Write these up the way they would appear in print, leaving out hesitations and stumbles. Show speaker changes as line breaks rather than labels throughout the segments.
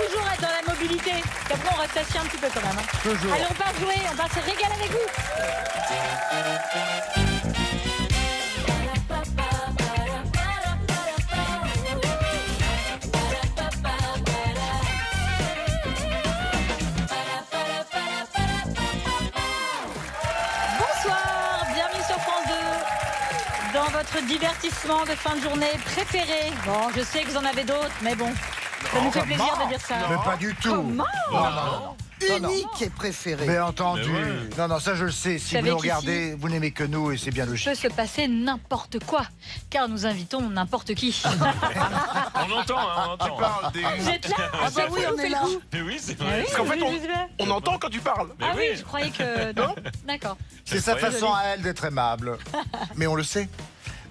toujours être dans la mobilité. Après, on reste assis un petit peu quand même. Hein.
Toujours.
Allez, on part jouer, on part se régaler avec vous. Bonsoir, bienvenue sur France 2. Dans votre divertissement de fin de journée préféré. Bon, je sais que vous en avez d'autres, mais bon, ça nous fait plaisir de dire ça.
Mais pas du tout.
Comment
Non.
Unique et préféré.
Mais entendu.
Mais ouais.
Non, ça je le sais. Si vous
savez
nous
qu'ici,
regardez, vous n'aimez que nous et c'est bien
peut
logique.
se passer n'importe quoi, car nous invitons n'importe qui.
On entend, hein, on entend.
Vous êtes là?
Ah bah oui, on est là.
Mais oui, c'est
Ah
vrai.
oui,
Parce qu'en fait,
je sais pas.
on entend quand tu parles.
Mais
Ah oui,
oui.
je croyais que... Non, d'accord.
C'est sa
incroyable.
façon à elle d'être aimable. Mais on le sait.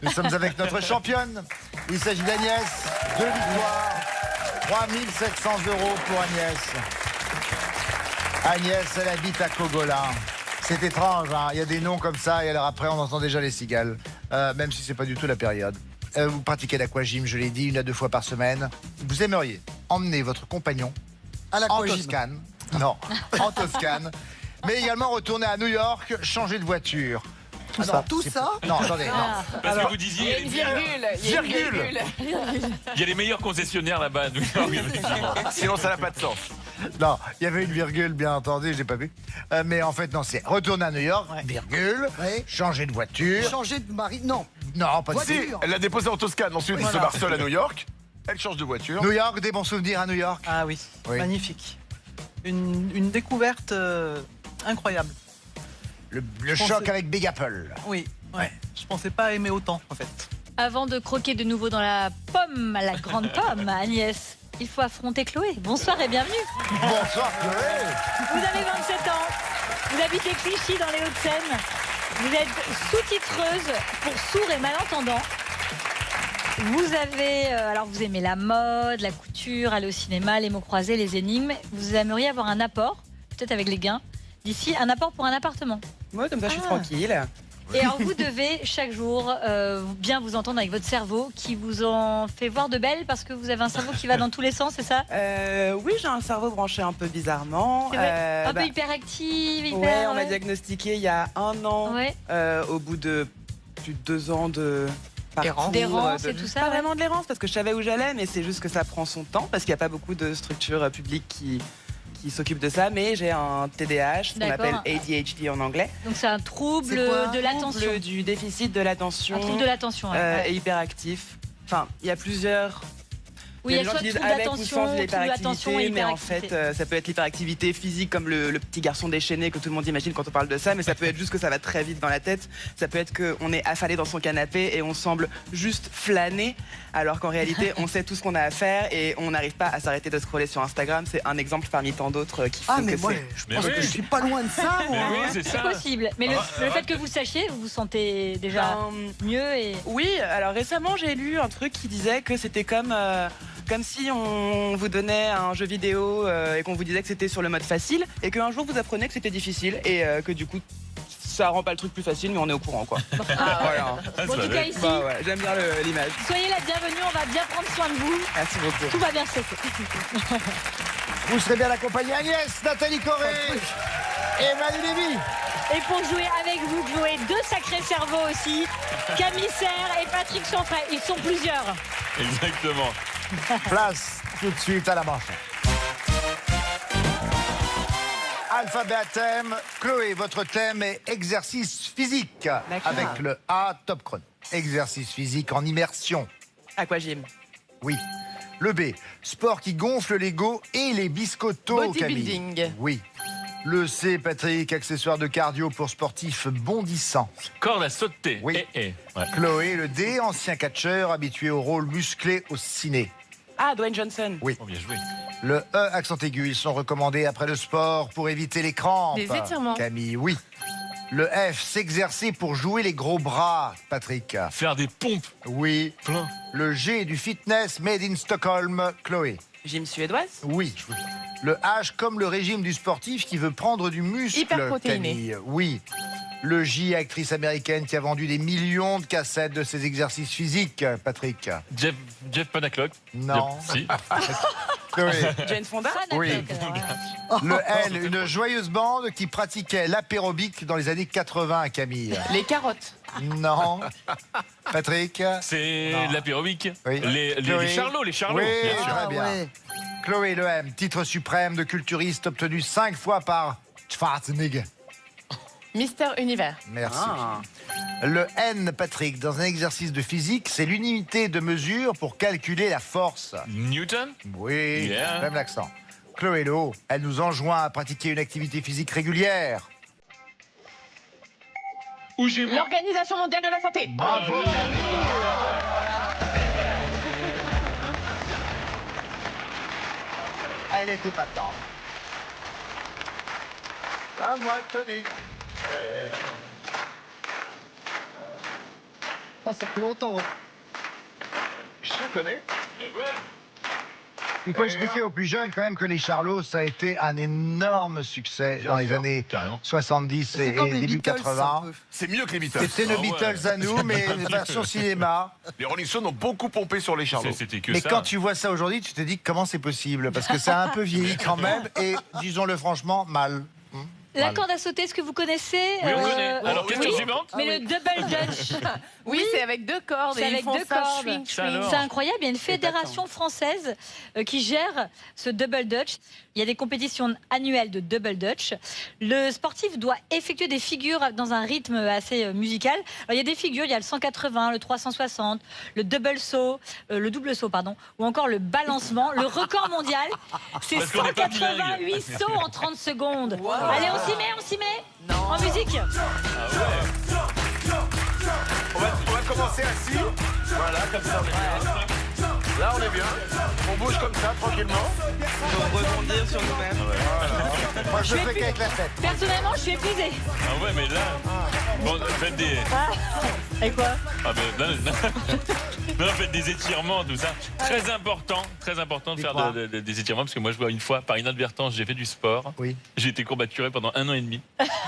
Nous sommes avec notre championne. Il s'agit d'Agnès. 2 victoires. 3 700 € pour Agnès. Agnès, elle habite à Cogolin. C'est étrange, hein. Il y a des noms comme ça et alors après on entend déjà les cigales. Même si c'est pas du tout la période. Vous pratiquez l'aquagym, je l'ai dit, 1 à 2 fois par semaine. Vous aimeriez emmener votre compagnon
À
en
l'aquagym.
Toscane. Non, en Toscane. Mais également retourner à New York, changer de voiture. Tout ça.
Tout
c'est-
ça
Non, attendez, non.
Ah,
Parce que vous disiez, il y a les meilleurs concessionnaires là-bas à New York.
Sinon, ça n'a pas de sens.
Non, il y avait une virgule, bien entendu, j'ai pas vu. Mais en fait, non, c'est retourner à New York, virgule,
Ouais.
changer de voiture.
Changer de mari. Non.
Non, pas du
Voiture.
tout.
Si, elle l'a déposé en Toscane, ensuite elle se barre seule à New York. Elle change de voiture.
New York, des bons souvenirs à New York.
Ah oui,
Oui.
magnifique. Une découverte incroyable.
Le
Je
choc
pensais-
avec Big Apple.
Oui, ouais.
Ouais.
Je pensais pas aimer autant en fait.
Avant de croquer de nouveau dans la pomme, la grande pomme, Agnès, il faut affronter Chloé. Bonsoir et bienvenue.
Bonsoir, Chloé.
Vous avez 27 ans, vous habitez Clichy dans les Hauts-de-Seine, vous êtes sous-titreuse pour sourds et malentendants. Vous avez, alors vous aimez la mode, la couture, aller au cinéma, les mots croisés, les énigmes. Vous aimeriez avoir un apport, peut-être avec les gains, d'ici, un apport pour un appartement.
Moi, comme ça, je suis
Ah.
tranquille.
Et alors vous devez chaque jour bien vous entendre avec votre cerveau qui vous en fait voir de belles parce que vous avez un cerveau qui va dans tous les sens, c'est ça?
Oui, j'ai un cerveau branché un peu bizarrement.
C'est vrai. Un
Bah,
peu hyperactif, hyper...
ouais, on m'a
ouais.
diagnostiqué il y a 1 an,
Ouais.
au bout de plus de 2 ans de parcours,
D'errance et tout ça,
Pas
ouais.
vraiment de l'errance, parce que je savais où j'allais, mais c'est juste que ça prend son temps, parce qu'il n'y a pas beaucoup de structures publiques qui s'occupent de ça, mais j'ai un TDAH, ce qu'on
D'accord.
appelle ADHD en anglais.
Donc c'est un trouble
C'est quoi?
de l'attention.
Trouble du déficit de l'attention.
Un trouble de l'attention. ouais.
Et hyperactif. Enfin, il y a plusieurs...
Oui, il y a
des gens
soit
qui disent
trouble
avec ou
d'attention,
sans
trouble
l'hyperactivité,
d'attention et
mais en
hyperactivité.
fait, ça peut être l'hyperactivité physique comme le petit garçon déchaîné que tout le monde imagine quand on parle de ça, mais ça peut être juste que ça va très vite dans la tête, ça peut être qu'on est affalé dans son canapé et on semble juste flâner, alors qu'en réalité, on sait tout ce qu'on a à faire et on n'arrive pas à s'arrêter de scroller sur Instagram. C'est un exemple parmi tant d'autres qui font
Ah, mais
que
moi,
c'est...
je
Mais
pense
oui.
que je suis pas loin de ça, moi.
Mais oui,
hein.
c'est
C'est
ça.
possible. Mais le fait que vous le sachiez, vous vous sentez déjà mieux et...
Oui, alors récemment j'ai lu un truc qui disait que c'était comme si on vous donnait un jeu vidéo et qu'on vous disait que c'était sur le mode facile et qu'un jour vous apprenez que c'était difficile et que du coup ça rend pas le truc plus facile mais on est au courant quoi.
Ah,
Voilà.
Ah,
bon, en
ça
tout
va.
cas ici,
Bah ouais, j'aime bien l'image.
soyez la bienvenue, on va bien prendre soin de vous.
Merci beaucoup.
Tout va bien se passer.
Vous serez bien accompagné. Agnès, Nathalie Corée et Manu Lévy.
Et pour jouer avec vous, Chloé, 2 sacrés cerveaux aussi, Camille Serre et Patrick Chanfray. Ils sont plusieurs.
Exactement.
Place tout de suite à la manche. Alphabet à thème. Chloé, votre thème est exercice physique.
D'accord.
Avec le A, top chrono. Exercice physique en immersion.
Aquagym.
Oui. Le B, sport qui gonfle l'ego et les biscottos, Camille.
Bodybuilding.
Oui. Le C, Patrick, accessoire de cardio pour sportifs bondissants.
Corde à sauter.
Oui.
Ouais.
Chloé, le D, ancien catcheur habitué au rôle musclé au ciné.
Ah, Dwayne Johnson.
Oui.
Oh, bien joué.
Le E, accent aigu, ils sont recommandés après le sport pour éviter les crampes.
Des étirements.
Camille, oui. Le F, s'exercer pour jouer les gros bras, Patrick.
Faire des pompes.
Oui.
Plein.
Le G, du fitness made in Stockholm, Chloé.
Gym suédoise.
Oui. Le H, comme le régime du sportif qui veut prendre du muscle,
Hyperprotéiné.
Camille. Oui. Le J, actrice américaine qui a vendu des millions de cassettes de ses exercices physiques, Patrick.
Jeff Panaclock.
Non.
Si.
Chloé.
Jane Fonda.
Oui. Le L, une joyeuse bande qui pratiquait l'apérobic dans les années 80, Camille.
Les carottes.
Non. Patrick.
C'est l'apérobic.
Oui. Chloé.
Les charlots, les charlots.
Oui,
bien sûr.
très bien.
ouais.
Chloé, le M, titre suprême de culturiste obtenu 5 fois par Schwarzenegger.
Mister Univers.
Merci. Le N, Patrick, dans un exercice de physique, c'est l'unité de mesure pour calculer la force.
Newton.
Oui,
Yeah.
même l'accent. Chloé Lo, elle nous enjoint à pratiquer une activité physique régulière.
L'Organisation mondiale de la santé.
Bravo. Elle était pas tendre. À moi, tenez.
Ça fait longtemps.
Je te connais. Il faut expliquer aux plus jeunes quand même que les Charlots, ça a été un énorme succès dans les années 70 et
C'est comme les
début
Beatles,
80.
un peu.
C'est mieux que les Beatles.
C'était nos Beatles à nous, mais version cinéma.
Les Rolling Stones ont beaucoup pompé sur les Charlots.
C'était que
Mais
ça.
quand tu vois ça aujourd'hui, tu te dis comment c'est possible. Parce que ça a un peu vieilli quand même, et disons-le franchement, mal.
La corde à sauter, est-ce que vous connaissez
Oui, on connaît. Alors, question
oui,
suivante.
mais le double dutch.
Oui, c'est avec 2 cordes.
C'est
et
avec
ils font
2
ça,
cordes.
swing,
Ça
swing.
alors.
C'est incroyable, il y a une fédération française qui gère ce double dutch. Il y a des compétitions annuelles de double dutch. Le sportif doit effectuer des figures dans un rythme assez musical. Alors, il y a des figures, il y a le 180, le 360, le double saut, le double saut, pardon, ou encore le balancement. Le record mondial, c'est
Parce qu'on n'est pas
188 sauts en 30 secondes. Allez, on s'y met en musique.
On va commencer assis. Voilà, comme ça on est bien. Là on est bien. On bouge comme ça, tranquillement.
Pour rebondir sur nous-mêmes.
Moi, je fais qu'avec la tête.
Personnellement, je suis épuisée.
Ah ouais, mais là. Bon, faites des.
Et quoi?
Ah ben, non, faites des étirements, tout ça. Très important de faire
Dis-moi.
des étirements, parce que moi je vois une fois, par inadvertance, j'ai fait du sport.
Oui.
J'ai été courbaturé pendant 1 an et demi.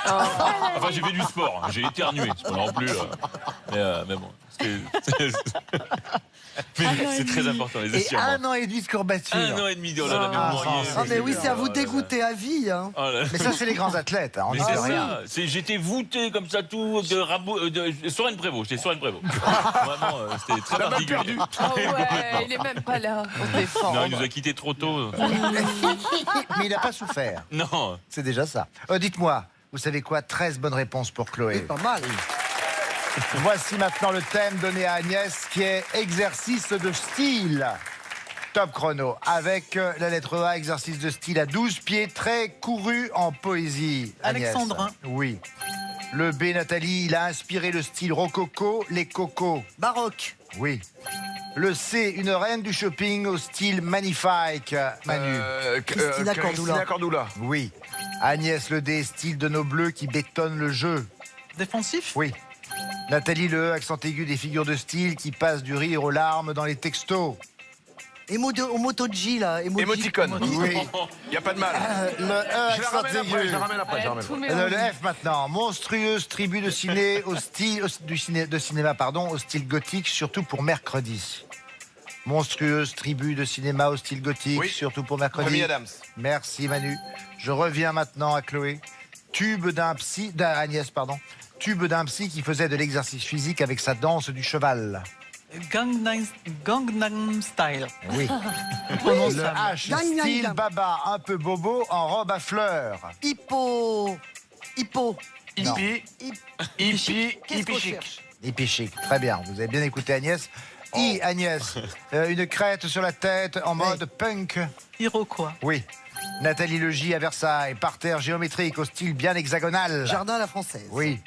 Enfin, j'ai fait du sport, j'ai éternué, c'est pas non plus. Mais bon, c'est très important, les
Et
étirements.
1 an et demi de courbature.
1 an et demi, oh là là, mais
Ah,
vous m'auriez-
ça,
Ah, mais oui, c'est à vous
Oh là là.
dégoûter à vie. Hein.
Oh là là.
Mais ça, c'est les grands athlètes. Hein, on
Mais
n'y
c'est
peut rien.
ça, j'étais voûté comme ça tout de rabot, Soren Prévost, j'étais Soren Prévost. Vraiment, c'était très
On a mal
particulier.
perdu.
Oh ouais, il est même pas là. On se défend.
Non, il nous a quittés trop tôt.
Mais il n'a pas souffert.
Non.
C'est déjà ça. Dites-moi, vous savez quoi? 13 bonnes réponses pour Chloé.
C'est pas mal.
Voici maintenant le thème donné à Agnès qui est exercice de style. Top chrono. Avec la lettre A, exercice de style à 12 pieds, très couru en poésie. Agnès.
Alexandrin.
Oui. Le B, Nathalie, il a inspiré le style rococo, les cocos.
Baroque.
Oui. Le C, une reine du shopping au style magnifique. Manu.
Christina Cordula.
Cordula.
Oui. Agnès, le D, style de nos bleus qui bétonnent le jeu.
Défensif.
Oui. Nathalie, le E, accent aigu des figures de style qui passent du rire aux larmes dans les textos.
Emotoji, là.
Émoticône.
Oui.
Il n'y a pas de mal.
Le E,
Je la
accent
ramène après,
aigu.
je la ramène après. je la ramène
Tout
après.
mélangé.
Le F maintenant, monstrueuse tribu de ciné au style de cinéma pardon, au style gothique, surtout pour mercredi. Monstrueuse tribu de cinéma au style gothique,
Oui.
surtout pour mercredi.
Famille Adams.
Merci Manu. Je reviens maintenant à Chloé. Agnès, pardon. Tube d'un psy qui faisait de l'exercice physique avec sa danse du cheval.
Gangnam Style.
Oui. Le
Prononçable.
H,
Gang, gang,
style
gang.
baba, un peu bobo, en robe à fleurs.
Hippo.
Non.
Hippie. Hippie.
Qu'est-ce
Hippie
qu'on
chic.
cherche?
Hippie chic, très bien. Vous avez bien écouté Agnès. I, Agnès, une crête sur la tête en mode punk.
Iroquois.
Oui. Nathalie Le J à Versailles, parterre géométrique au style bien hexagonal.
Jardin à la française.
Oui.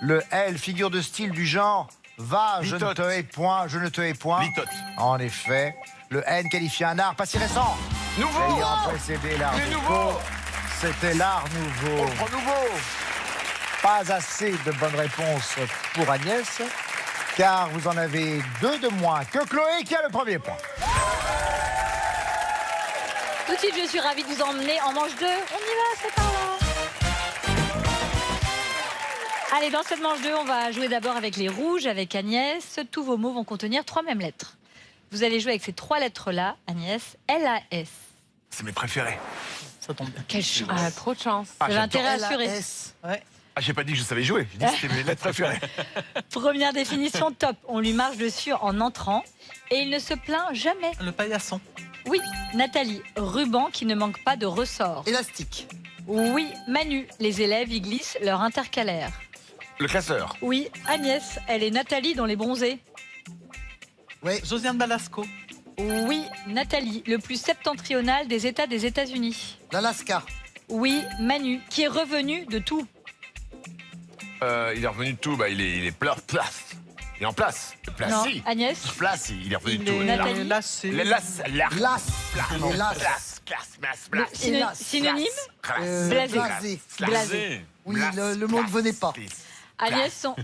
Le L, figure de style du genre va, je ne
Litote.
te hais point, je ne te hais point.
Litote.
En effet. Le N qualifie un art pas si récent.
Nouveau.
Ayant précédé l'art
Les
déco,
nouveaux.
c'était l'art nouveau.
On prend nouveau.
Pas assez de bonnes réponses pour Agnès, car vous en avez 2 de moins que Chloé qui a le premier point.
Tout de suite, je suis ravie de vous emmener en manche 2. On y va, c'est par là. Allez, dans cette manche 2, on va jouer d'abord avec les rouges, avec Agnès. Tous vos mots vont contenir 3 mêmes lettres. Vous allez jouer avec ces 3 lettres-là, Agnès. L-A-S.
C'est mes préférés.
Ça tombe bien.
Quelle chance.
Ah, trop de chance.
Ah,
Vous avez intérêt à assurer.
LAS.
Ouais.
Ah, j'ai pas dit que je savais jouer. J'ai dit que c'était mes lettres préférées.
Première définition, top. On lui marche dessus en entrant et il ne se plaint jamais.
Le paillasson.
Oui, Nathalie, ruban qui ne manque pas de ressort.
Élastique.
Oui, Manu, les élèves y glissent leur intercalaire.
Le classeur.
Oui, Agnès, elle est Nathalie dans les bronzés.
Ouais.
Josiane Balasco.
Oui, Nathalie, le plus septentrional des États des États-Unis.
L'Alaska.
Oui, Manu, qui est revenu de tout.
Il est revenu de tout. Bah, il est place. Il est en place. Place,
Non,
si.
Agnès.
Place, il est revenu de
Il
tout.
est
Nathalie.
lassé.
Les las.
Las. Les las.
Place.
Hélas.
Synonyme
Blasé.
Blasé.
Blasé.
Oui, le mot ne venait pas.
Agnès, son...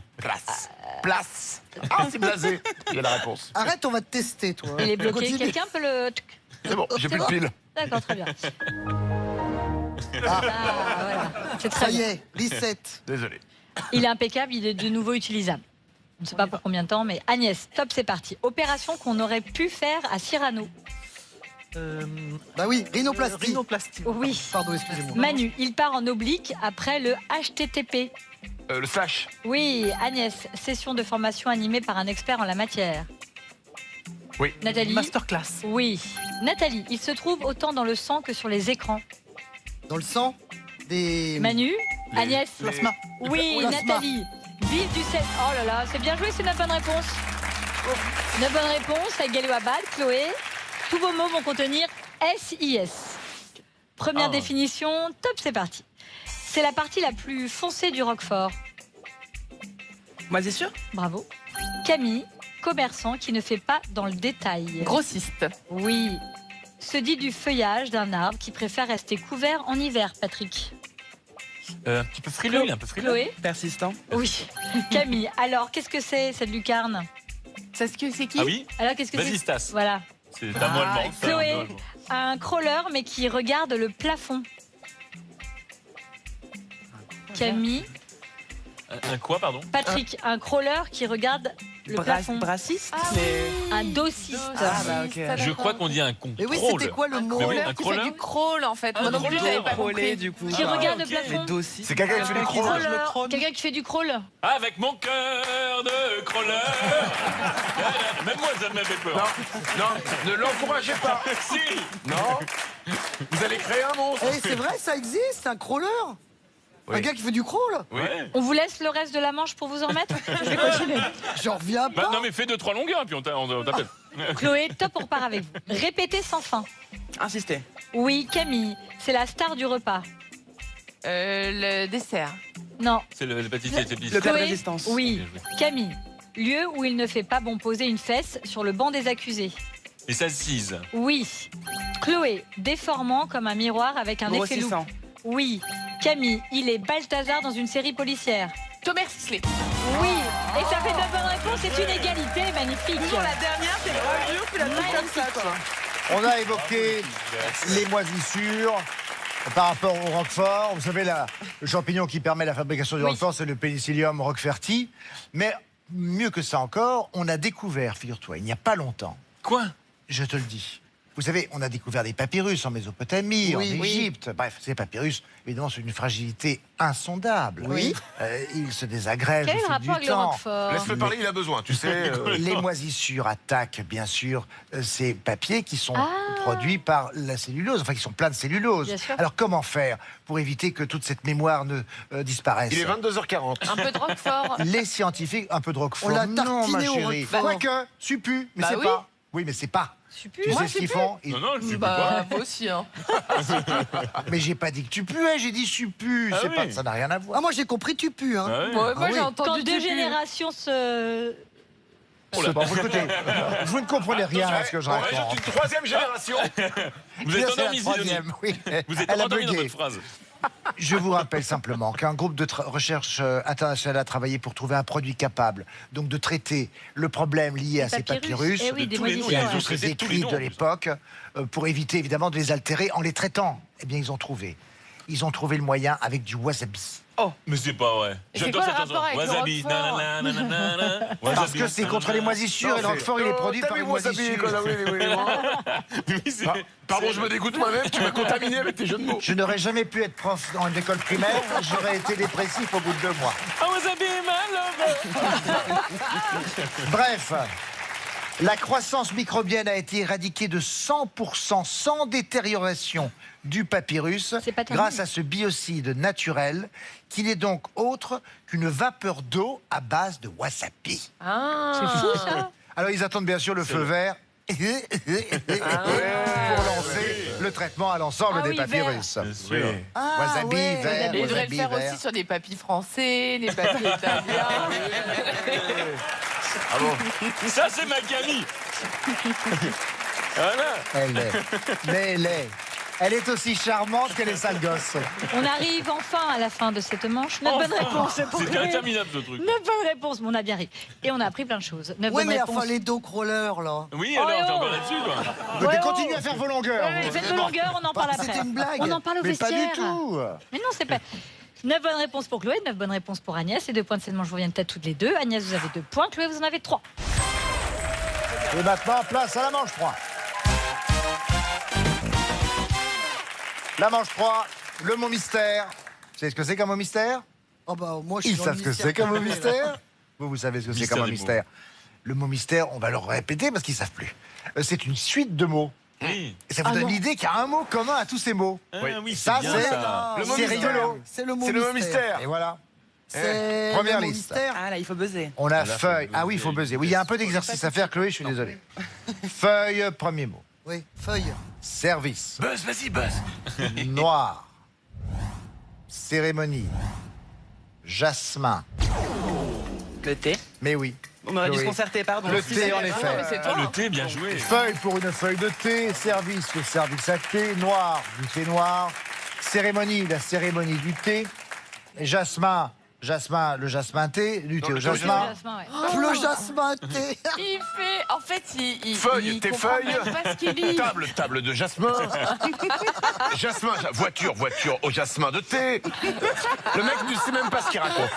Place. Ah, c'est blasé. Il y a la réponse.
Arrête, on va te tester, toi.
il est bloqué.
Continue.
Quelqu'un peut le...
C'est bon, j'ai plus de piles.
D'accord, très bien. Ah, voilà. C'est très
Ça y
bien.
est, reset.
Désolé.
Il est impeccable, il est de nouveau utilisable. Je ne sais pas pour combien de temps, mais Agnès, top, c'est parti. Opération qu'on aurait pu faire à Cyrano.
Bah oui, rhinoplastie.
Rhinoplastie.
Oui.
Pardon, excusez-moi.
Manu, il part en oblique après le HTTP.
Le slash.
Oui, Agnès, session de formation animée par un expert en la matière.
Oui.
Nathalie.
Masterclass.
Oui. Nathalie, il se trouve autant dans le sang que sur les écrans.
Dans le sang des...
Manu, Agnès.
Plasma.
Oui,
Plasma.
Nathalie. Ville du sel. Oh là là, c'est bien joué, c'est notre bonne réponse. Une bonne réponse avec Galou Abad, Chloé. Tous vos mots vont contenir SIS. Première définition, top, c'est parti. C'est la partie la plus foncée du roquefort.
Moisissure.
Bravo. Camille, commerçant qui ne fait pas dans le détail.
Grossiste.
Oui. Se dit du feuillage d'un arbre qui préfère rester couvert en hiver, Patrick.
Un petit peu frileux, il est un peu frileux.
Chloé.
Persistant.
Oui. Camille, alors qu'est-ce que c'est cette lucarne?
C'est qui?
Ah oui.
Alors qu'est-ce que c'est?
Vasistas.
Voilà.
C'est un mot allemand. c'est un
Chloé,
mot allemand.
un crawler mais qui regarde le plafond. Camille,
Un quoi, pardon?
Patrick, un crawler qui regarde le plafond.
Brassiste.
Ah
c'est-
Un dossiste.
Ah, bah, ok.
Je crois qu'on dit un
Mais oui,
contrôle.
c'était quoi le mot
Mais oui,
Crawler
un
qui
crawler.
fait du crawl en fait. Moi non plus,
crawler.
j'avais pas
Crawler,
compris.
du coup.
Qui
Ah,
regarde
ok.
le plafond.
Les dossiers.
C'est quelqu'un qui fait du
Quelqu'un qui
crawl.
mange le crawl.
Quelqu'un qui fait du crawl.
Avec mon cœur de crawler. Même moi, ça me fait peur.
Non, ne l'encouragez pas.
Si.
Non. Vous allez créer un monstre.
Eh, c'est vrai, ça existe, un crawler.
Oui.
Un gars qui fait du crawl.
Oui.
On vous laisse le reste de la manche pour vous en remettre. Je vais continuer.
J'en reviens
Bah,
pas.
non, mais fais 2-3 longueurs, puis on t'appelle.
Chloé, top, on repart avec vous. Répétez sans fin.
Insister.
Oui, Camille, c'est la star du repas.
Le dessert.
Non.
C'est le pâtissier, c'est
Le plat de
Chloé,
résistance.
Oui.
Bien joué.
Camille, lieu où il ne fait pas bon poser une fesse sur le banc des accusés.
Les assises.
Oui. Chloé, déformant comme un miroir avec un effet loupe.
Grossissant.
Oui. Camille, il est Balthazar dans une série policière.
Thomas Sisley.
Oui. Et ça fait de la bonne réponse, c'est une égalité magnifique.
Toujours la dernière, c'est gravure, puis la truc comme ça, quoi.
On a évoqué les moisissures par rapport au roquefort. Vous savez, le champignon qui permet la fabrication du
Oui.
roquefort, c'est le Penicillium roqueferti. Mais mieux que ça encore, on a découvert, figure-toi, il n'y a pas longtemps,
Quoi?
je te le dis. Vous savez, on a découvert des papyrus en Mésopotamie,
Oui,
en
oui.
Égypte. Bref, ces papyrus, évidemment, c'est une fragilité insondable.
Oui.
Ils se désagrègent
Quel est
au
le
fil
rapport
du
avec le
temps.
roquefort?
Laisse-le parler, il a besoin, tu sais.
Les moisissures attaquent, bien sûr, ces papiers qui sont produits par la cellulose, enfin qui sont pleins de cellulose.
Bien sûr.
Alors comment faire pour éviter que toute cette mémoire ne disparaisse?
Il est 22h40.
Un peu de Roquefort.
Les scientifiques, un peu de roquefort.
On l'a
Non, ma
tartiné au
chérie.
roquefort.
Quoique, suppu, mais
Bah
c'est
oui.
pas. Oui, mais c'est pas.
Supu.
Tu sais ce qu'ils font?
Non, non, je sais
Bah,
pas.
moi aussi, hein.
Mais j'ai pas dit que tu puais, j'ai dit suppu.
Ah
C'est
oui.
pas, ça n'a rien à voir.
Ah, moi j'ai compris, tu pues. Hein.
Ah ouais.
Moi,
Ah
j'ai
oui.
entendu
Quand
du
deux
pu.
générations se...
Bon, écoutez, vous ne comprenez rien à ce que je
On
raconte.
rajoute une troisième génération.
Vous êtes
C'est la
endormi, Sidonie.
troisième, oui.
Vous êtes
Elle a
endormi dans
bugué.
votre phrase.
Je vous rappelle simplement qu'un groupe de recherche internationale a travaillé pour trouver un produit capable donc de traiter le problème lié à ces papyrus,
Eh oui, des
tous les
moisissures.
et à
Ils ont
tous
traité
ces
tous les
écrits
noms,
de
en plus.
l'époque pour éviter évidemment de les altérer en les traitant. Eh bien, ils ont trouvé. Ils ont trouvé le moyen avec du wasabi.
Mais c'est pas vrai.
Et c'est
J'adore
quoi
cette
le
chanson.
rapport avec le
Wasabi,
Roquefort
nanana.
Parce
Wasabi,
que c'est contre les moisissures et le Roquefort, il est produit par une moisissure.
Oui, c'est-
Pardon, je me dégoûte moi-même, tu m'as contaminé avec tes jeux de mots.
Je n'aurais jamais pu être prof en école primaire, j'aurais été dépressif au bout de 2 mois.
Ah, wasabi, my love.
Bref, la croissance microbienne a été éradiquée de 100% sans détérioration du papyrus
C'est pas terminé.
grâce à ce biocide naturel qui n'est donc autre qu'une vapeur d'eau à base de wasabi.
C'est fou ça.
Alors ils attendent bien sûr le feu vert pour lancer le traitement à l'ensemble
Ah
des
oui,
papyrus.
Bien sûr.
Wasabi,
ouais.
vert,
Et il devrait le
wasabi,
faire
vert.
aussi sur des papilles français, les papilles italiens.
Ah bon?
Ça, c'est ma Camille. Voilà.
Elle est. Mais elle est aussi charmante qu'elle est sale gosse.
On arrive enfin à la fin de cette manche. 9 bonnes réponses pour
C'était
Chloé.
interminable, ce truc.
9 bonnes réponses, mais on a bien ri. Et on a appris plein de choses. 9
Ouais,
bonnes
mais
réponses.
enfin, les dos crawlers, là.
Oui,
Oh,
alors, t'es
oh.
encore là-dessus, quoi.
Donc
Ouais,
continuez
oh.
à faire vos longueurs.
Ouais, faites vos longueurs, on en parle après.
C'était une blague.
On en parle au
Mais pas
vestiaire.
du tout.
Mais non, c'est pas. 9 bonnes réponses pour Chloé, 9 bonnes réponses pour Agnès. Et 2 points de cette manche vous viennent à toutes les deux. Agnès, vous avez 2 points. Chloé, vous en avez 3.
Et maintenant, place à la manche 3. La manche 3, le mot mystère. Vous savez ce que c'est qu'un mot mystère?
Oh bah, moi, je suis
Ils
dans
savent
le
ce que
mystère
c'est qu'un mot
complet, là.
mystère? Vous savez ce que c'est
Mystère
qu'un mot
des mots.
mystère. Le mot mystère, on va le répéter parce qu'ils ne savent plus. C'est une suite de mots.
Oui.
Et ça vous donne l'idée qu'il y a un mot commun à tous ces mots.
Ah, oui,
Ça,
bien,
c'est-
ça.
Le mot
C'est
mystère.
rigolo.
C'est le mot
C'est le mot
mystère.
mystère.
Et voilà.
C'est
Première
le mot
liste.
mystère.
Ah là, il faut buzzer.
On a
là, faut
feuille.
buzzer.
Ah oui, il faut buzzer. Oui, il y a un peu d'exercice à faire, Chloé, je suis désolé. Feuille, premier mot.
Oui, feuille.
Service.
Buzz, vas-y, buzz.
Noir. Cérémonie. Jasmin.
Le thé.
Mais oui.
On aurait dû se
Chloé.
concerter, pardon.
Le
Si
thé,
c'est-
en
Ah non,
effet.
mais c'est
Ah,
toi.
le thé, bien joué.
Feuille pour une feuille de thé. Service, le service à thé. Noir, du thé noir. Cérémonie, la cérémonie du thé. Et jasmin, jasmin, le jasmin thé. Du thé au jasmin.
Le jasmin, thé.
Il fait. En fait, il.
Feuille,
il
tes
comprend
feuilles.
même pas ce qu'il lit.
Table de jasmin. Jasmin, voiture au jasmin de thé. Le mec ne sait même pas ce qu'il raconte.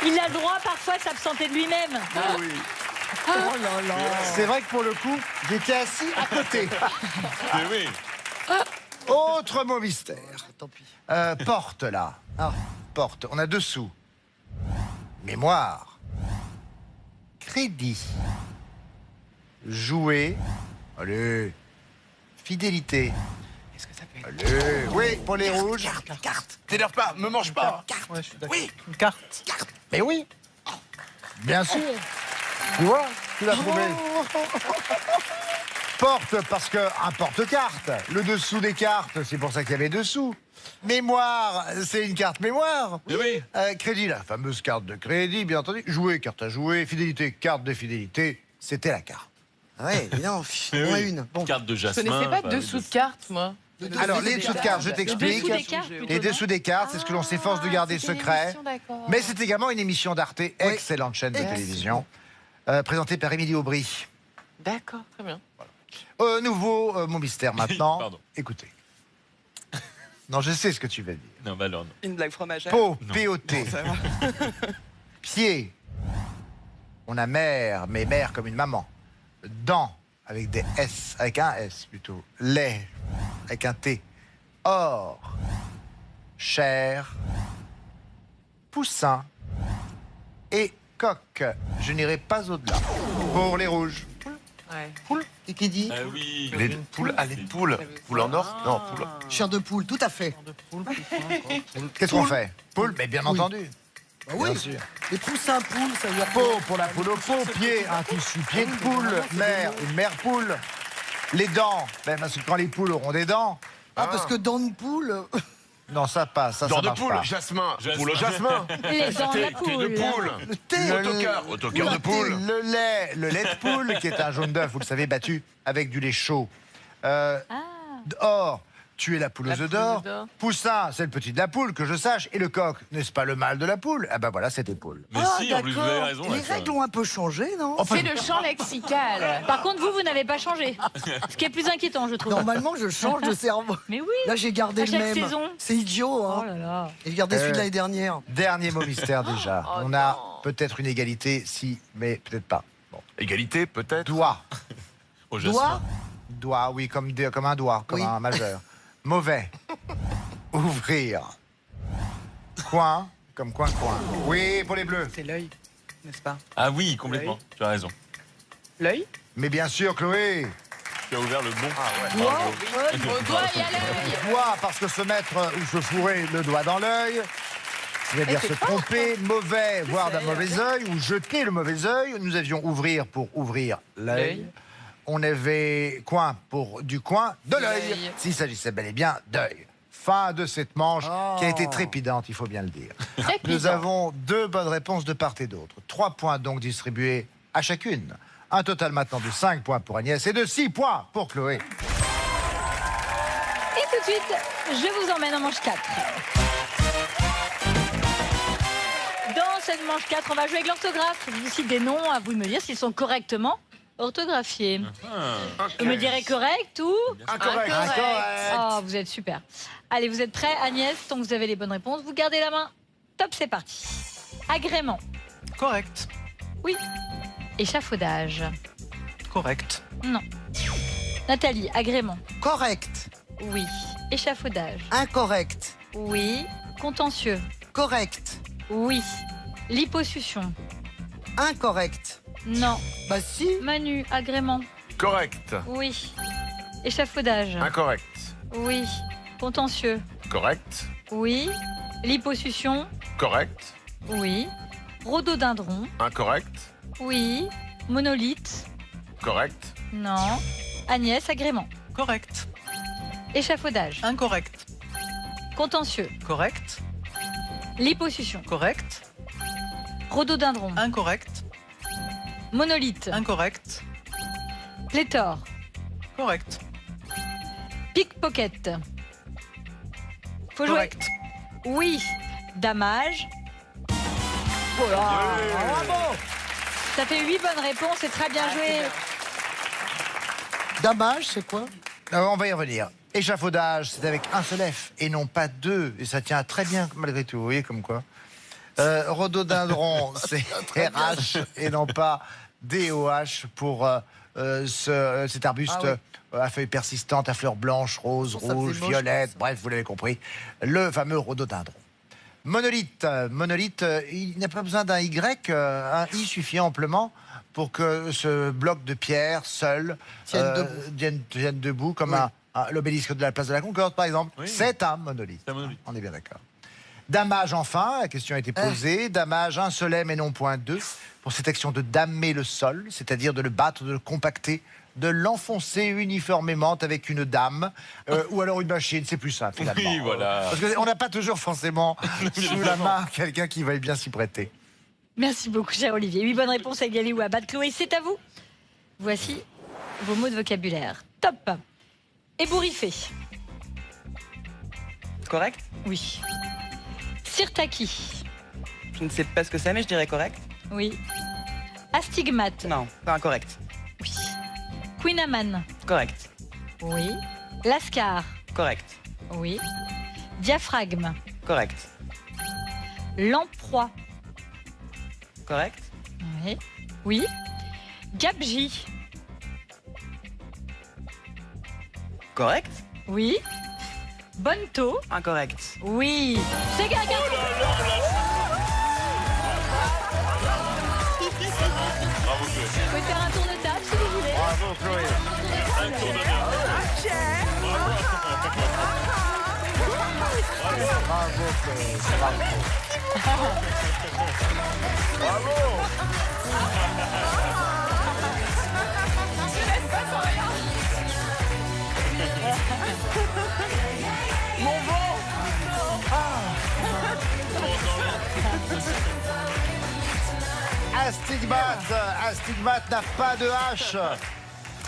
Il a le droit parfois de s'absenter de lui-même.
Oh là là.
C'est vrai que pour le coup, j'étais assis à côté.
Mais oui.
Autre mot mystère.
Tant pis.
Porte, là. Ah, porte. On a dessous. Mémoire. Crédit. Jouer. Allez. Fidélité.
Qu'est-ce que ça peut être?
Allez. Oui, pour les rouges.
Carte. T'énerve pas, me mange pas.
Ouais, je suis d'accord.
Oui.
Une carte.
Mais oui. Bien sûr. Tu vois, tu l'as trouvé. Porte, parce que un porte-carte. Le dessous des cartes, c'est pour ça qu'il y avait dessous. Mémoire, c'est une carte mémoire.
Mais oui.
Crédit, la fameuse carte de crédit, bien entendu. Jouer, carte à jouer. Fidélité, carte de fidélité. C'était la carte.
Ouais, évidemment.
Mais
Moins
oui.
une. Bon.
Carte de
Je
jasmin.
connaissais pas
enfin,
dessous de carte, moi.
Alors, les dessous de cartes, je
Le
t'explique.
dessous des cartes, plutôt,
Les
non
dessous des cartes, c'est ce que l'on s'efforce de garder
c'était une
secret.
émission, d'accord.
Mais c'est également une émission d'Arte, excellente chaîne de
Excellent.
télévision, présentée par Émilie Aubry.
D'accord, très bien.
Nouveau mot mystère maintenant.
Pardon.
Écoutez. Non, je sais ce que tu vas dire.
Non, bah alors, non.
Une blague fromagère.
Pot,
Non.
P-O-T. Pied. On a mère, mais mère comme une maman. Dents, avec des S, avec un S plutôt. Lait, avec un T. Or. Chair. Poussin. Et coq. Je n'irai pas au-delà. Pour les rouges.
Ouais.
Et qui dit
Ah oui.
Les poules, les poules. Poule en or? Non, poule.
chair de poule, tout à fait.
De poule, poussin,
Qu'est-ce qu'on fait? Poule, mais bien entendu.
Bah oui.
Bien sûr.
Les poussins poules, ça veut dire
Peau pour la poule au pot, pied, un tissu pied de poule, mère, une mère poule. Les dents, ben, parce que quand les poules auront des dents,
Ah, parce que dans une poule.
non, ça passe, ça
Dents de
marche
poule,
pas.
jasmin.
Jasmin.
Poule au jasmin.
Les dents de la
Thé de
poule.
poule.
Le thé.
Autocar de poule.
Le lait de poule, qui est un jaune d'œuf, vous le savez, battu avec du lait chaud. Or, tu es la poule aux
La
œufs
poule
d'or.
d'or.
Poussin, c'est le petit de la poule, que je sache. Et le coq, n'est-ce pas le mâle de la poule? Ah ben voilà, c'était poule.
Mais si, en plus, vous avez raison.
Les
là, ça.
règles ont un peu changé, non
C'est le champ lexical.
Par contre, vous n'avez pas changé. Ce qui est plus inquiétant, je trouve.
Normalement, je change de cerveau.
Mais oui.
Là, j'ai gardé
À
le
chaque
même.
saison.
C'est idiot,
Oh
hein.
là là.
Et j'ai gardé celui de l'année dernière.
Dernier mot mystère déjà.
Oh
On a
non.
peut-être une égalité, si, mais peut-être pas. Bon.
Égalité, peut-être.
Doigt.
Au jasmin.
Doigt.
Doigt, oui, comme un doigt, comme
Oui.
un majeur. Mauvais. Ouvrir. Coin, comme coin-coin. Oui, pour les bleus.
C'est l'œil, n'est-ce pas?
Ah oui, complètement. Tu as raison.
L'œil?
Mais bien sûr, Chloé.
Tu as ouvert le bon.
Au doigt et à l'œil.
Doigt, parce que se mettre ou se fourrer le doigt dans l'œil, c'est-à-dire se tromper, mauvais, voir d'un mauvais œil, ou jeter le mauvais œil. Nous avions ouvrir pour ouvrir l'œil.
L'œil.
On avait coin pour du coin de l'œil,
L'œil.
s'il s'agissait bel et bien d'œil. Fin de cette manche qui a été trépidante, il faut bien le dire. Nous avons 2 bonnes réponses de part et d'autre. 3 points donc distribués à chacune. Un total maintenant de 5 points pour Agnès et de 6 points pour Chloé.
Et tout de suite, je vous emmène en manche 4. Dans cette manche 4, on va jouer avec l'orthographe. Je vous cite des noms, à vous de me dire s'ils sont correctement orthographiés. Vous me direz correct ou...
Incorrect.
Oh, vous êtes super. Allez, vous êtes prêts, Agnès? Tant que vous avez les bonnes réponses, vous gardez la main. Top, c'est parti. Agrément.
Correct.
Oui. Échafaudage.
Correct.
Non. Nathalie, agrément.
Correct.
Oui. Échafaudage.
Incorrect.
Oui. Contentieux.
Correct.
Oui. Liposuction.
Incorrect.
Non.
Bah si.
Manu, agrément.
Correct.
Oui. Échafaudage.
Incorrect.
Oui. Contentieux.
Correct.
Oui. Liposuction.
Correct.
Oui. Rhododendron.
Incorrect.
Oui. Monolithe.
Correct.
Non. Agnès, agrément.
Correct.
Échafaudage.
Incorrect.
Contentieux.
Correct.
Liposuction.
Correct.
Rhododendron.
Incorrect.
Monolithe.
Incorrect.
Pléthore.
Correct.
Pickpocket. Faut jouer.
Correct.
Oui. Damage. Oh là. Bravo. Ça fait 8 bonnes réponses, c'est très bien joué.
Damage, c'est quoi?
On va y revenir. Échafaudage, c'est avec un seul F et non pas 2. Et ça tient très bien malgré tout, vous voyez comme quoi. Rhododendron, c'est RH et non pas DOH pour cet arbuste à feuilles persistantes, à fleurs blanches, roses,
Ça faisait
rouges,
moche,
violettes,
ça.
bref, vous l'avez compris. Le fameux rhododendron. Monolithe, il n'a pas besoin d'un Y, un I suffit amplement pour que ce bloc de pierre seul tienne debout comme l'obélisque de la place de la Concorde, par exemple.
Oui.
C'est un monolithe.
C'est un monolithe.
On est bien d'accord. Damage, enfin, la question a été posée. Damage, un seul M et non point 2, pour cette action de damer le sol, c'est-à-dire de le battre, de le compacter, de l'enfoncer uniformément avec une dame, ou alors une machine, c'est plus simple finalement.
Oui, voilà.
Parce qu'on n'a pas toujours forcément sous la main quelqu'un qui va bien s'y prêter.
Merci beaucoup, cher Olivier. 8 bonnes réponses à égaler ou à battre. Chloé, c'est à vous. Voici vos mots de vocabulaire. Top. Ébouriffé.
Correct?
Oui. Sirtaki.
Je ne sais pas ce que c'est, mais je dirais correct.
Oui. Astigmate.
Non, pas incorrect.
Oui. Queenaman.
Correct.
Oui. Lascar.
Correct.
Oui. Diaphragme.
Correct.
Lamproie.
Correct.
Oui. Oui. Gabji.
Correct.
Oui. Bonto.
Incorrect.
Oui. C'est quelqu'un.
Bravo, Chloé.
Vous pouvez faire un tour de table si vous voulez.
Bravo, Chloé.
Un tour de main.
Bravo, Chloé. Bravo. Astigmate n'a pas de H.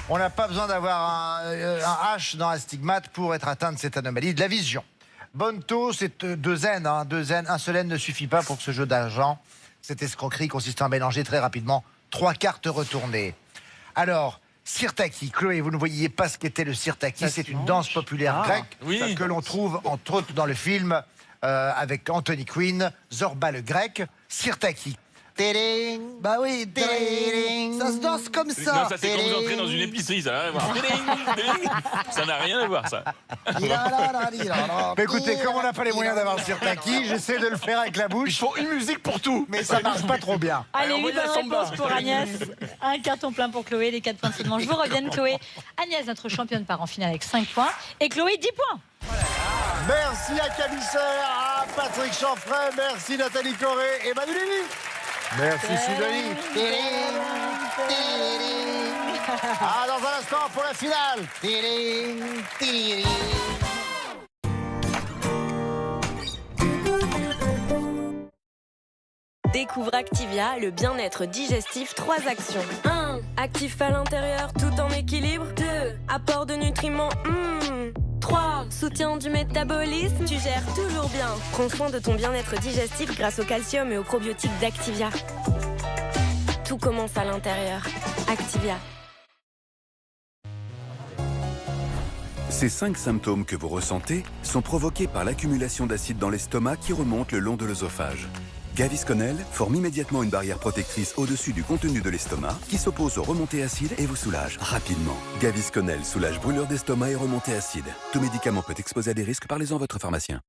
On n'a pas besoin d'avoir un H dans astigmate pour être atteint de cette anomalie de la vision. Bonto, c'est 2 N, hein, 2 N. Un seul N ne suffit pas pour ce jeu d'argent. Cette escroquerie consistant à mélanger très rapidement 3 cartes retournées. Alors, Sirtaki, Chloé, vous ne voyiez pas ce qu'était le Sirtaki. C'est une danse populaire grecque que l'on trouve entre autres dans le film avec Anthony Quinn, Zorba le grec. Sirtaki. Téling.
Bah oui, téling. Ça se danse comme ça.
Non, ça c'est quand vous entrez dans une épicerie, ça n'a rien à voir. Ça n'a rien à voir, ça.
Mais écoutez, comme on n'a pas les moyens d'avoir le Sirtaki, j'essaie de le faire avec la bouche.
Il faut une musique pour tout.
Mais ça marche pas trop bien.
Allez,
on
une
va y aller
bonne réponse
samba.
pour Agnès. Un carton plein pour Chloé, les 4 points de manche vous reviennent, Chloé. Agnès, notre championne, part en finale avec 5 points. Et Chloé, 10 points.
Merci à Camille Serre, à Patrick Chanfray, merci Nathalie Corré et Manu Lévy. Merci Sidonie. Ah, dans un instant pour la finale.
Découvre Activia, le bien-être digestif, 3 actions. 1. Actif à l'intérieur tout en équilibre. 2. Apport de nutriments. 3. Soutien du métabolisme. Tu gères toujours bien. Prends soin de ton bien-être digestif grâce au calcium et aux probiotiques d'Activia. Tout commence à l'intérieur. Activia.
Ces 5 symptômes que vous ressentez sont provoqués par l'accumulation d'acide dans l'estomac qui remonte le long de l'œsophage. Gavisconel forme immédiatement une barrière protectrice au-dessus du contenu de l'estomac qui s'oppose aux remontées acides et vous soulage rapidement. Gavisconel soulage brûlure d'estomac et remontées acides. Tout médicament peut exposer à des risques, parlez-en à votre pharmacien.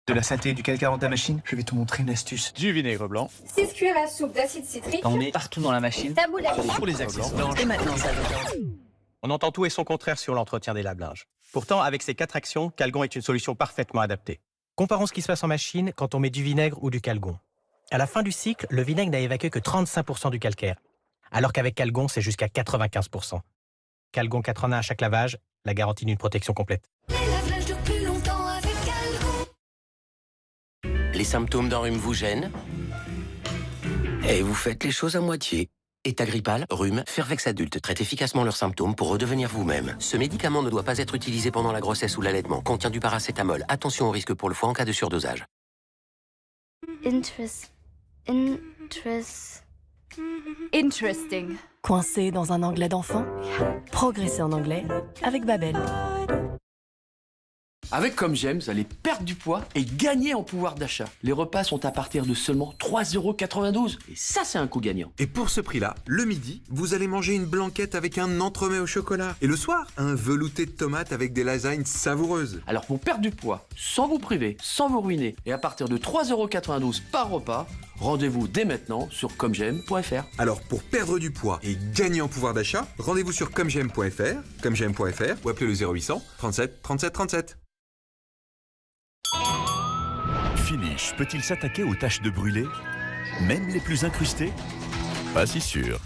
De la synthé et du calcaire dans ta machine, je vais te montrer une astuce. Du vinaigre blanc.
6 cuillères à soupe d'acide citrique.
On met partout dans la machine.
Taboulé.
Pour les accessoires.
Et maintenant, ça
On entend tout et son contraire sur l'entretien des lave-linges. Pourtant, avec ces 4 actions, Calgon est une solution parfaitement adaptée. Comparons ce qui se passe en machine quand on met du vinaigre ou du Calgon. À la fin du cycle, le vinaigre n'a évacué que 35% du calcaire, alors qu'avec Calgon, c'est jusqu'à 95%. Calgon 4 en 1 à chaque lavage, la garantie d'une protection complète.
Les symptômes d'un rhume vous gênent et vous faites les choses à moitié. État grippal, rhume, Fervex adulte traite efficacement leurs symptômes pour redevenir vous-même. Ce médicament ne doit pas être utilisé pendant la grossesse ou l'allaitement. Contient du paracétamol. Attention au risque pour le foie en cas de surdosage.
Interesting.
Coincé dans un anglais d'enfant? Progressez en anglais avec Babel.
Avec Comme J'aime, vous allez perdre du poids et gagner en pouvoir d'achat. Les repas sont à partir de seulement 3,92 €. Et ça, c'est un coup gagnant.
Et pour ce prix-là, le midi, vous allez manger une blanquette avec un entremets au chocolat. Et le soir, un velouté de tomates avec des lasagnes savoureuses.
Alors pour perdre du poids, sans vous priver, sans vous ruiner, et à partir de 3,92 € par repas, rendez-vous dès maintenant sur commej'aime.fr.
Alors pour perdre du poids et gagner en pouvoir d'achat, rendez-vous sur commej'aime.fr ou appelez le 0800 37 37 37.
Finish peut-il s'attaquer aux taches de brûlé, même les plus incrustées? Pas si sûr.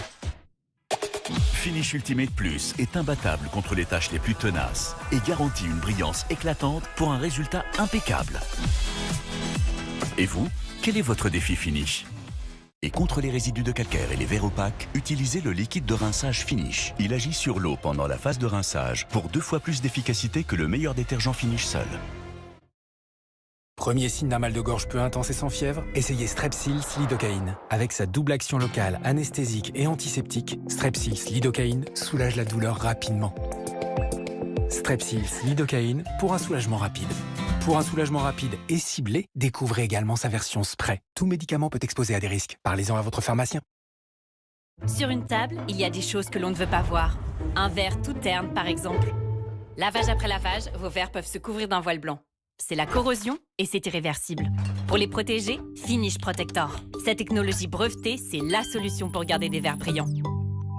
Finish Ultimate Plus est imbattable contre les taches les plus tenaces et garantit une brillance éclatante pour un résultat impeccable. Et vous, quel est votre défi Finish? Et contre les résidus de calcaire et les verres opaques, utilisez le liquide de rinçage Finish. Il agit sur l'eau pendant la phase de rinçage pour 2 fois plus d'efficacité que le meilleur détergent Finish seul.
Premier signe d'un mal de gorge peu intense et sans fièvre, essayez Strepsils lidocaïne. Avec sa double action locale, anesthésique et antiseptique, Strepsils lidocaïne soulage la douleur rapidement. Strepsils lidocaïne pour un soulagement rapide. Pour un soulagement rapide et ciblé, découvrez également sa version spray. Tout médicament peut exposer à des risques. Parlez-en à votre pharmacien.
Sur une table, il y a des choses que l'on ne veut pas voir. Un verre tout terne, par exemple. Lavage après lavage, vos verres peuvent se couvrir d'un voile blanc. C'est la corrosion et c'est irréversible. Pour les protéger, Finish Protector. Cette technologie brevetée, c'est la solution pour garder des verres brillants.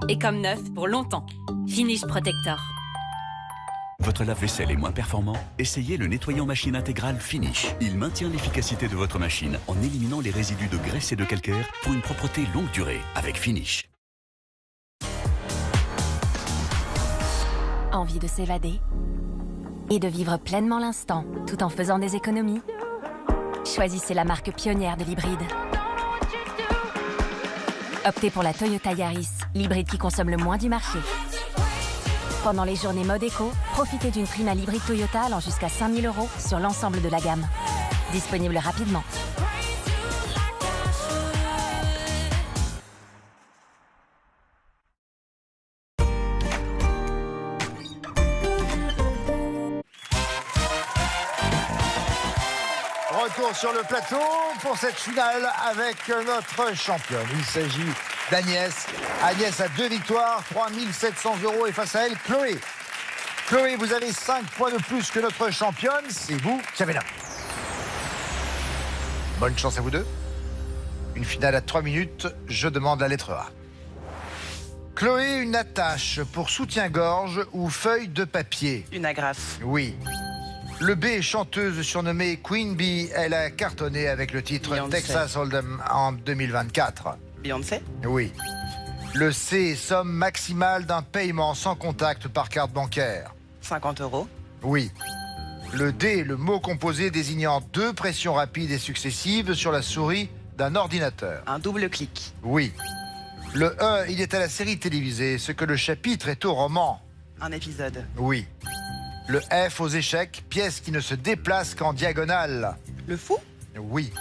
Et comme neuf, pour longtemps. Finish Protector.
Votre lave-vaisselle est moins performant? Essayez le nettoyant machine intégral Finish. Il maintient l'efficacité de votre machine en éliminant les résidus de graisse et de calcaire pour une propreté longue durée avec Finish.
Envie de s'évader et de vivre pleinement l'instant, tout en faisant des économies? Choisissez la marque pionnière de l'hybride. Optez pour la Toyota Yaris, l'hybride qui consomme le moins du marché. Pendant les journées mode éco, profitez d'une prime à l'hybride Toyota allant jusqu'à 5 000 € sur l'ensemble de la gamme. Disponible rapidement.
Retour sur le plateau pour cette finale avec notre championne. Il s'agit d'Agnès. Agnès a 2 victoires, 3 700 € et face à elle, Chloé. Chloé, vous avez 5 points de plus que notre championne. C'est vous qui avez la. Bonne chance à vous deux. Une finale à 3 minutes. Je demande la lettre A. Chloé, une attache pour soutien-gorge ou feuille de papier?
Une agrafe.
Oui. Le B est chanteuse surnommée Queen Bee. Elle a cartonné avec le titre
Beyoncé.
Texas Hold'em en 2024.
Beyoncé.
Oui. Le C est somme maximale d'un paiement sans contact par carte bancaire.
50 €.
Oui. Le D est le mot composé désignant 2 pressions rapides et successives sur la souris d'un ordinateur.
Un double clic.
Oui. Le E, il est à la série télévisée, ce que le chapitre est au roman.
Un épisode.
Oui. Le F aux échecs, pièce qui ne se déplace qu'en diagonale.
Le fou?
Oui.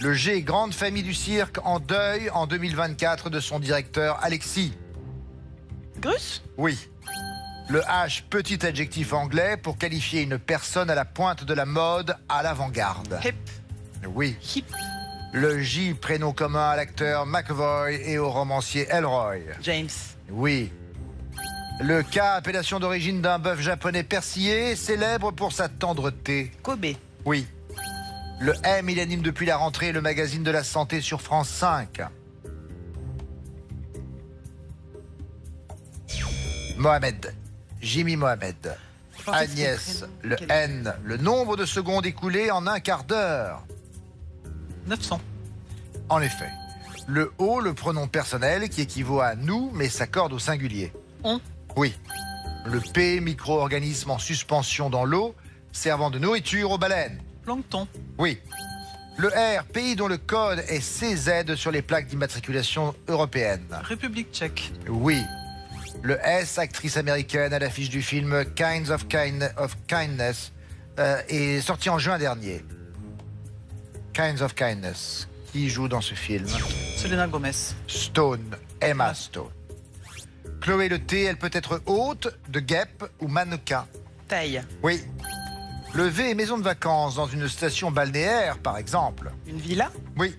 Le G, grande famille du cirque en deuil en 2024 de son directeur Alexis.
Grus?
Oui. Le H, petit adjectif anglais pour qualifier une personne à la pointe de la mode à l'avant-garde.
Hip.
Oui.
Hip.
Le J, prénom commun à l'acteur McAvoy et au romancier Elroy.
James.
Oui. Le K, appellation d'origine d'un bœuf japonais persillé, célèbre pour sa tendreté.
Kobe.
Oui. Le M, il anime depuis la rentrée le magazine de la santé sur France 5. Mohamed. Jimmy Mohamed. Agnès. Le N, le nombre de secondes écoulées en un quart d'heure.
900.
En effet. Le O, le pronom personnel qui équivaut à nous mais s'accorde au singulier.
On.
Oui. Le P, micro-organisme en suspension dans l'eau, servant de nourriture aux baleines.
Plancton.
Oui. Le R, pays dont le code est CZ sur les plaques d'immatriculation européennes.
République tchèque.
Oui. Le S, actrice américaine à l'affiche du film Kinds of Kindness, est sorti en juin dernier. Kinds of Kindness. Qui joue dans ce film?
Selena Gomez.
Stone. Emma Stone. Chloé, le T, elle peut être haute, de guêpe ou mannequin.
Taille.
Oui. Le V est maison de vacances dans une station balnéaire, par exemple.
Une villa?
Oui.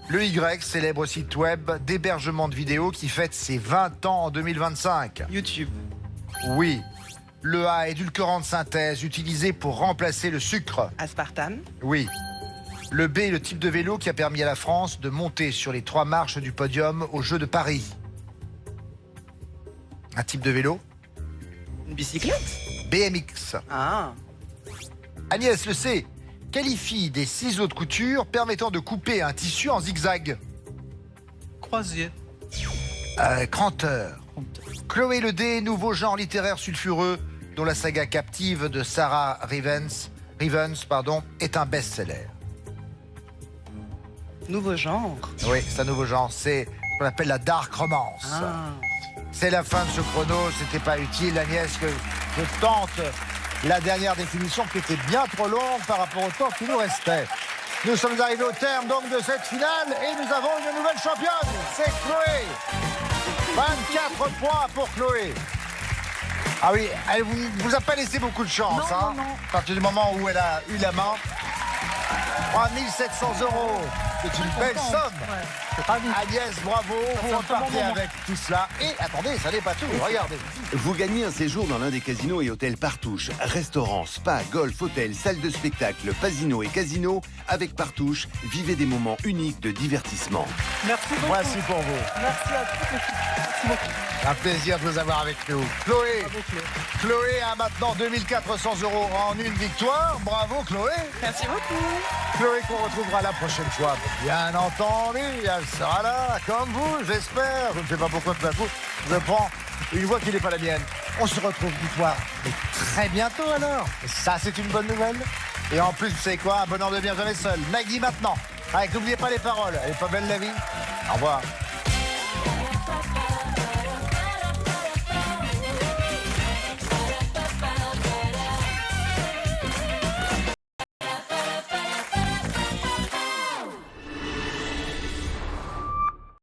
Le Y, célèbre site web d'hébergement de vidéos qui fête ses 20 ans en 2025.
YouTube.
Oui. Le A, édulcorant de synthèse utilisé pour remplacer le sucre.
Aspartame.
Oui. Le B est le type de vélo qui a permis à la France de monter sur les 3 marches du podium aux Jeux de Paris. Un type de vélo?
Une bicyclette?
BMX.
Ah.
Agnès, le C, qualifie des ciseaux de couture permettant de couper un tissu en zigzag.
Croisier.
Cranteur. Chloé, le D, nouveau genre littéraire sulfureux dont la saga captive de Sarah Rivens, est un best-seller.
Nouveau genre?
Oui, c'est un nouveau genre. C'est ce qu'on appelle la dark romance.
Ah.
C'est la fin de ce chrono, c'était pas utile, Agnès, que je tente la dernière définition qui était bien trop longue par rapport au temps qui nous restait. Nous sommes arrivés au terme donc de cette finale et nous avons une nouvelle championne, c'est Chloé. 24 points pour Chloé. Ah oui, elle vous a pas laissé beaucoup de chance,
non,
hein,
non.
à partir du moment où elle a eu la main. 3 700 €, c'est une belle somme. Agnès, bravo, vous repartez avec tout cela. Et attendez, ça n'est pas tout, regardez.
Vous gagnez un séjour dans l'un des casinos et hôtels Partouche. Restaurants, spa, golf, hôtel, salle de spectacle, pasino et casino. Avec Partouche, vivez des moments uniques de divertissement.
Merci beaucoup.
Voici pour vous.
Merci à toute l'équipe. Merci beaucoup.
Un plaisir de vous avoir avec nous. Chloé. Chloé a maintenant 2400 € en une victoire. Bravo Chloé.
Merci beaucoup.
Chloé qu'on retrouvera la prochaine fois. Bien entendu, elle sera là, comme vous, j'espère. Je ne sais pas pourquoi tout à coup, je prends une voix qui n'est pas la mienne. On se retrouve, dites-moi, très bientôt alors. Et ça, c'est une bonne nouvelle. Et en plus, vous savez quoi, un bonheur ne vient jamais seul. Nagui maintenant. Avec, n'oubliez pas les paroles. Elle est pas belle la vie. Au revoir.